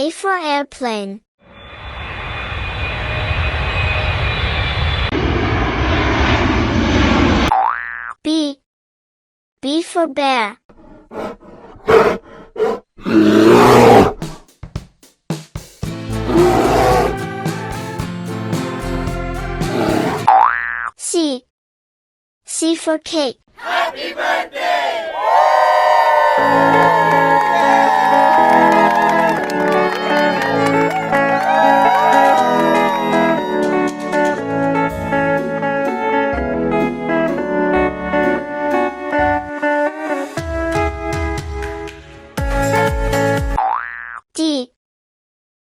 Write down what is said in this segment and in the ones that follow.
A for airplane. B. B for bear. C. C for cake. Happy birthday! D.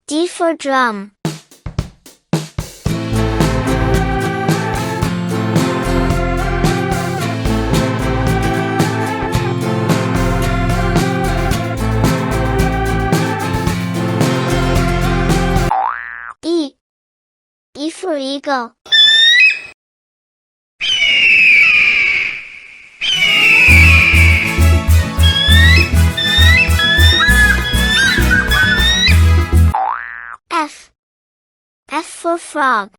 D for drum. E. E for eagle. F. F for frog.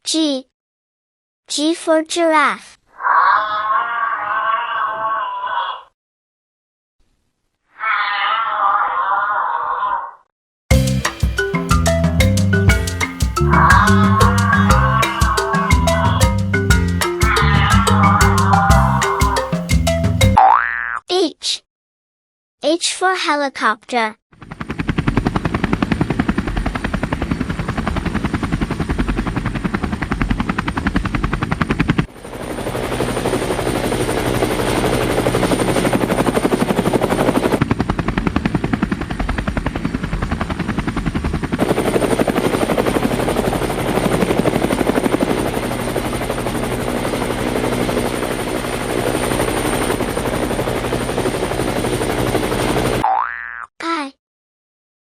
G. G for giraffe. H. H for helicopter.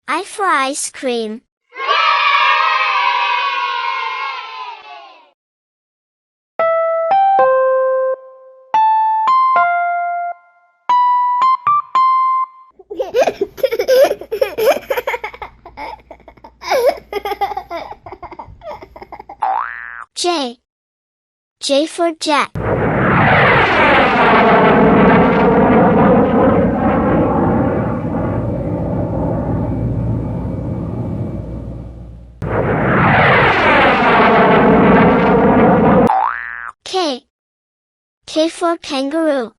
I for ice cream. J. J for jet. K. K for kangaroo.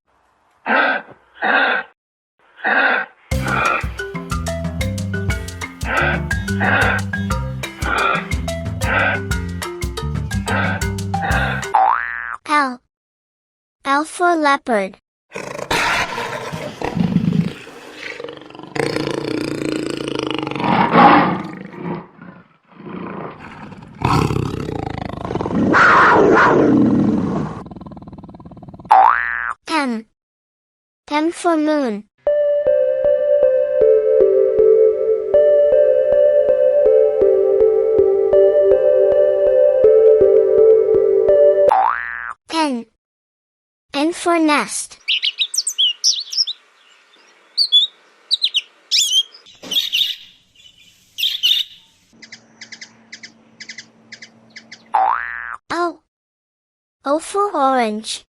L. L for leopard. M. M for moon. N. N for nest. O. O for orange.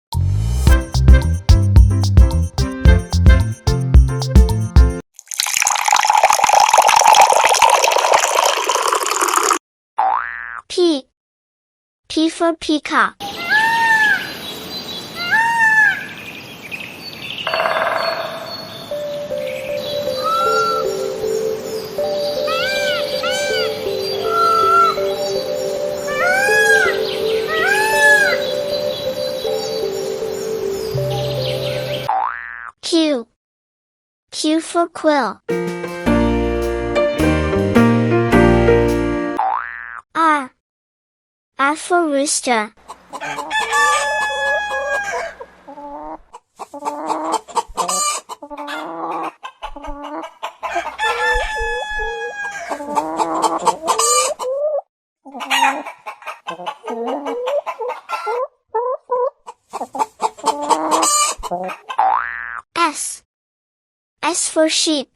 P. P for peacock. Q. Q for quill. R. R for rooster. for sheep.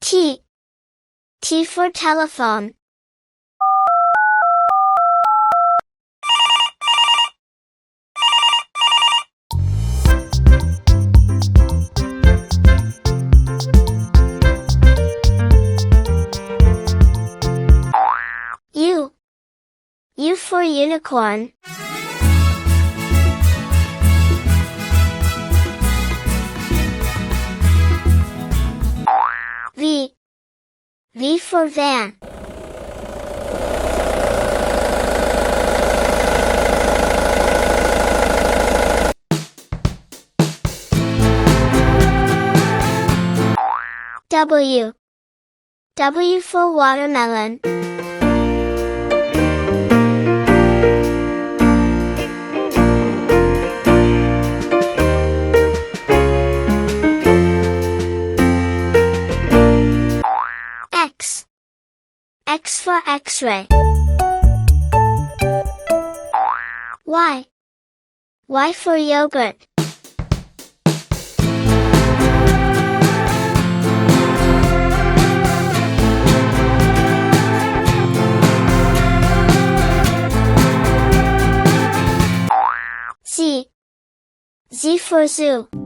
T. T for telephone. U. U for unicorn. V. V for van. W. W for watermelon. X. X for X-ray. Y. Y for yogurt. Z. Z for zoo.